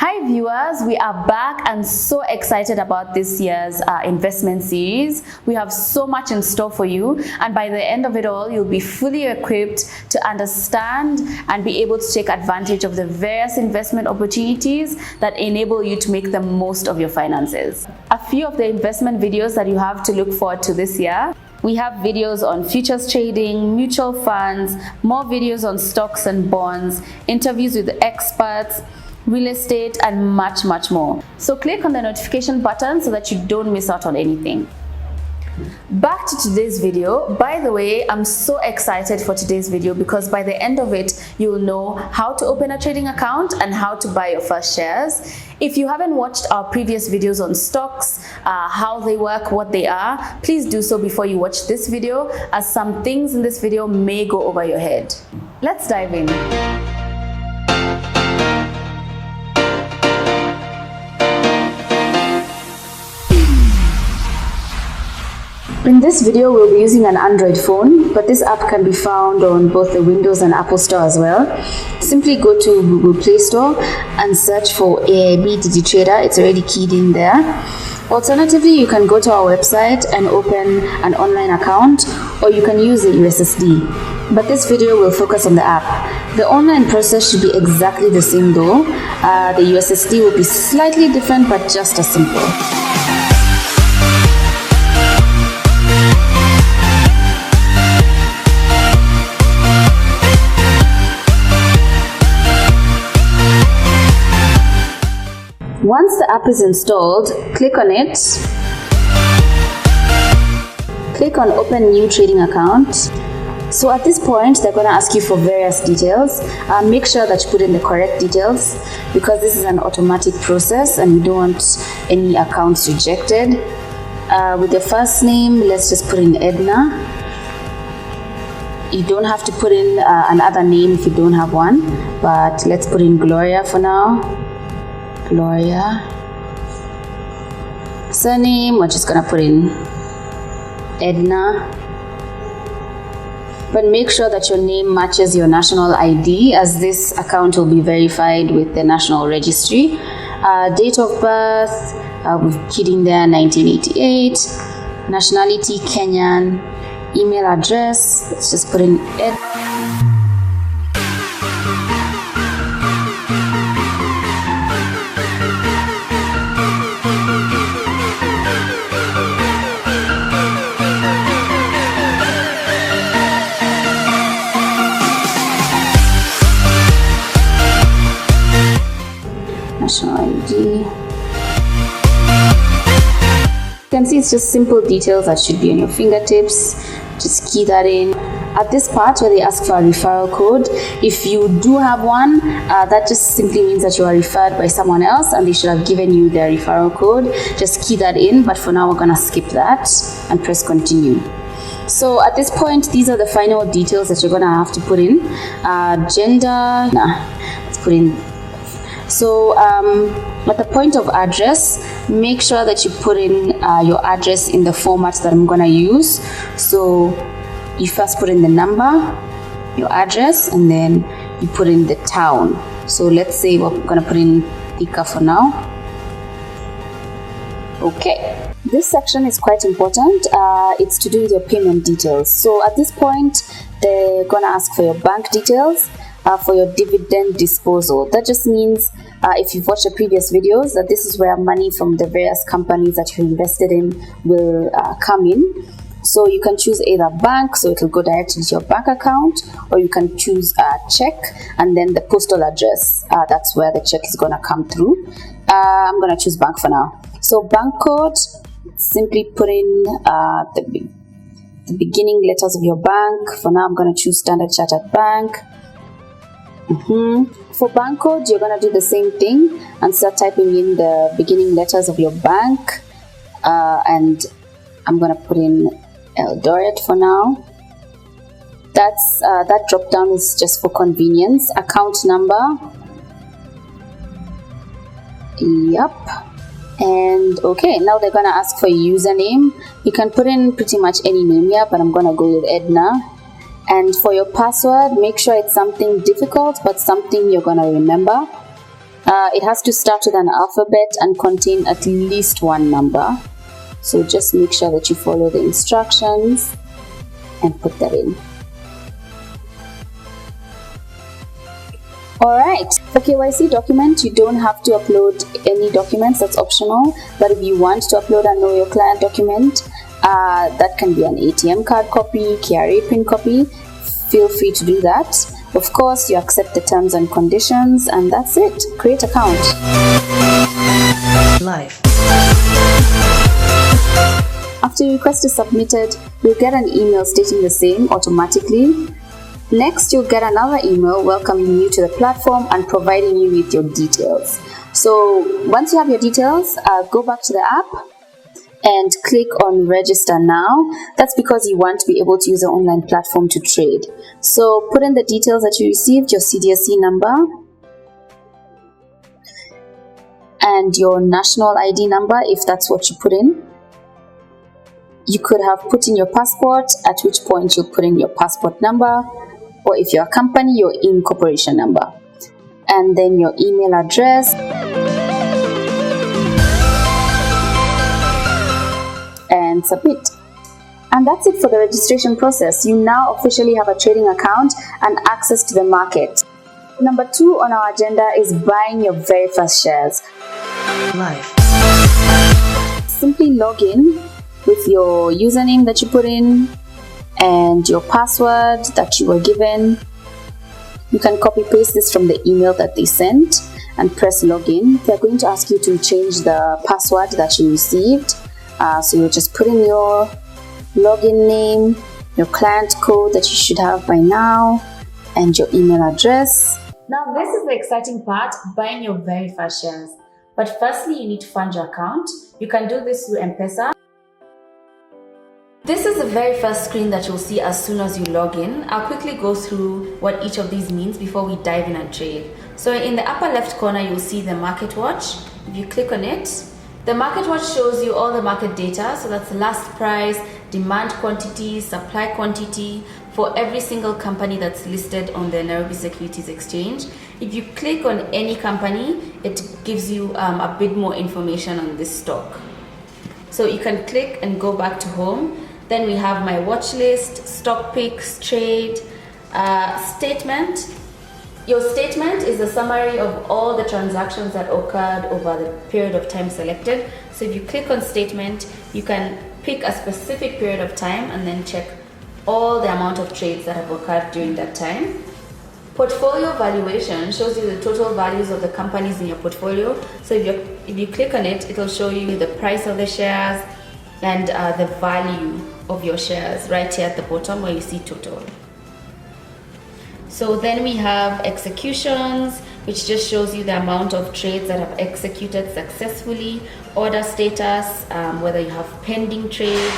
Hi viewers, we are back and so excited about this year's investment series. We have so much in store for you, and by the end of it all, you'll be fully equipped to understand and be able to take advantage of the various investment opportunities that enable you to make the most of your finances. A few of the investment videos that you have to look forward to this year. We have videos on futures trading, mutual funds, more videos on stocks and bonds, interviews with experts, real estate, and much more. So click on the notification button so that you don't miss out on anything. Back to today's video. By the way, I'm so excited for today's video because by the end of it, you'll know how to open a trading account and how to buy your first shares. If you haven't watched our previous videos on stocks, how they work, what they are, please do so before you watch this video, as some things in this video may go over your head. Let's dive in. In this video, we'll be using an Android phone, but this app can be found on both the Windows and Apple Store as well. Simply go to Google Play Store and search for AIB-AXYS. It's already keyed in there. Alternatively, you can go to our website and open an online account, or you can use the USSD. But this video will focus on the app. The online process should be exactly the same though. The USSD will be slightly different, but just as simple. Once the app is installed, click on it. Click on Open New Trading Account. So at this point, they're going to ask you for various details. Make sure that you put in the correct details because this is an automatic process and we don't want any accounts rejected. With the first name, let's just put in Edna. You don't have to put in another name if you don't have one, but let's put in Gloria for now. Gloria. Surname, we're just gonna put in Edna. But make sure that your name matches your national ID, as this account will be verified with the National Registry. Date of birth, we've keyed in there 1988. Nationality, Kenyan. Email address, let's just put in national ID. You can see it's just simple details that should be on your fingertips. Just key that in. At this part where they ask for a referral code, if you do have one, that just simply means that you are referred by someone else and they should have given you their referral code. Just key that in, but for now we're gonna skip that and press continue. So at this point, these are the final details that you're gonna have to put in. Gender, let's put in. So at the point of address, make sure that you put in your address in the format that I'm gonna use. So you first put in the number, your address, and then you put in the town. So let's say we're gonna put in Thika for now. Okay. This section is quite important. It's to do with your payment details. So at this point, they're gonna ask for your bank details. For your dividend disposal. That just means if you've watched the previous videos, that this is where money from the various companies that you invested in will come in. So you can choose either bank, so it will go directly to your bank account, or you can choose a check and then the postal address. That's where the check is gonna come through. I'm gonna choose bank for now. So bank code, simply put in the beginning letters of your bank. For now, I'm gonna choose Standard Chartered Bank. For bank code, you're gonna do the same thing and start typing in the beginning letters of your bank, and I'm gonna put in Eldoret for now. That drop down is just for convenience. Account number, yep. And okay, now they're gonna ask for a username. You can put in pretty much any name here, but I'm gonna go with Edna. And for your password, make sure it's something difficult but something you're gonna remember. It has to start with an alphabet and contain at least one number. So just make sure that you follow the instructions and put that in. Alright, for KYC document, you don't have to upload any documents, that's optional. But if you want to upload a Know Your Client document, that can be an ATM card copy, KRA PIN copy, feel free to do that. Of course, you accept the terms and conditions, and that's it. Create account. Life. After your request is submitted, you'll get an email stating the same automatically. Next, you'll get another email welcoming you to the platform and providing you with your details. So once you have your details, go back to the app and click on register now. That's because you want to be able to use the online platform to trade. So put in the details that you received, your CDSC number and your national ID number if that's what you put in. You could have put in your passport, at which point you'll put in your passport number, or if you're a company, your incorporation number, and then your email address, and submit. And that's it for the registration process. You now officially have a trading account and access to the market. Number 2 on our agenda is buying your very first shares. Life. Simply log in with your username that you put in and your password that you were given. You can copy paste this from the email that they sent and press login. They're going to ask you to change the password that you received. So you'll just put in your login name, your client code that you should have by now, and your email address. Now this is the exciting part, buying your very first shares. But firstly, you need to fund your account. You can do this through M-Pesa. This is the very first screen that you'll see as soon as you log in. I'll quickly go through what each of these means before we dive in and trade. So in the upper left corner, you'll see the market watch. If you click on it, the market watch shows you all the market data. So that's the last price, demand quantity, supply quantity for every single company that's listed on the Nairobi Securities Exchange. If you click on any company, it gives you a bit more information on this stock. So you can click and go back to home. Then we have my watch list, stock picks, trade, statement. Your statement is a summary of all the transactions that occurred over the period of time selected. So if you click on statement, you can pick a specific period of time and then check all the amount of trades that have occurred during that time. Portfolio valuation shows you the total values of the companies in your portfolio. So if you click on it, it'll show you the price of the shares and the value of your shares right here at the bottom where you see total. So then we have executions, which just shows you the amount of trades that have executed successfully, order status, whether you have pending trades.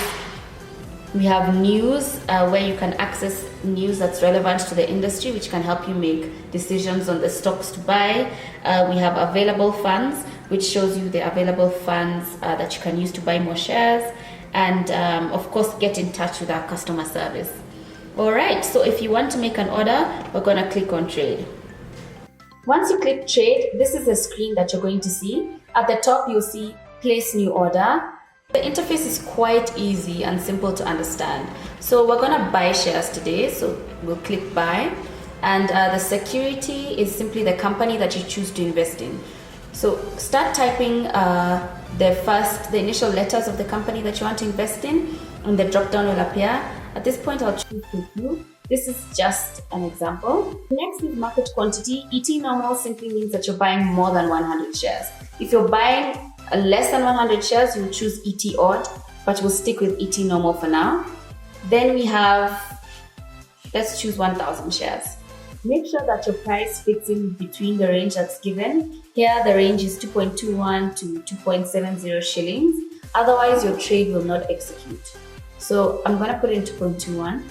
We have news, where you can access news that's relevant to the industry, which can help you make decisions on the stocks to buy. We have available funds, which shows you the available funds that you can use to buy more shares. And of course, get in touch with our customer service. All right, so if you want to make an order, we're gonna click on trade. Once you click trade, this is the screen that you're going to see. At the top, you'll see place new order. The interface is quite easy and simple to understand. So we're gonna buy shares today, so we'll click buy. And the security is simply the company that you choose to invest in. So start typing the initial letters of the company that you want to invest in, and the drop down will appear. At this point, I'll choose you. This is just an example. Next is market quantity. ET normal simply means that you're buying more than 100 shares. If you're buying less than 100 shares, you'll choose ET odd, but we'll stick with ET normal for now. Then we have, let's choose 1,000 shares. Make sure that your price fits in between the range that's given. Here, the range is 2.21 to 2.70 shillings. Otherwise, your trade will not execute. So I'm gonna put in 2.21.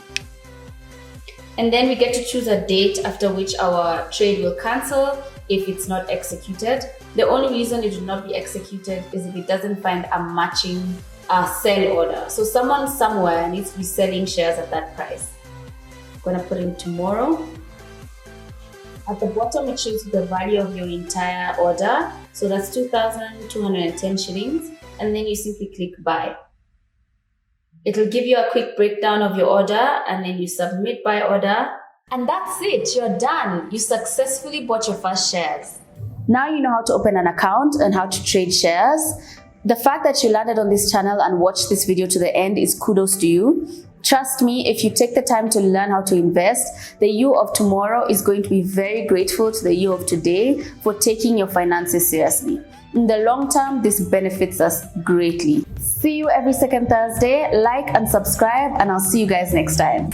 And then we get to choose a date after which our trade will cancel if it's not executed. The only reason it will not be executed is if it doesn't find a matching sell order. So someone somewhere needs to be selling shares at that price. I'm gonna put in tomorrow. At the bottom, it shows you the value of your entire order. So that's 2,210 shillings. And then you simply click buy. It'll give you a quick breakdown of your order, and then you submit buy order. And that's it, you're done. You successfully bought your first shares. Now you know how to open an account and how to trade shares. The fact that you landed on this channel and watched this video to the end is kudos to you. Trust me, if you take the time to learn how to invest, the you of tomorrow is going to be very grateful to the you of today for taking your finances seriously. In the long term, this benefits us greatly. See you every second Thursday. Like and subscribe, and I'll see you guys next time.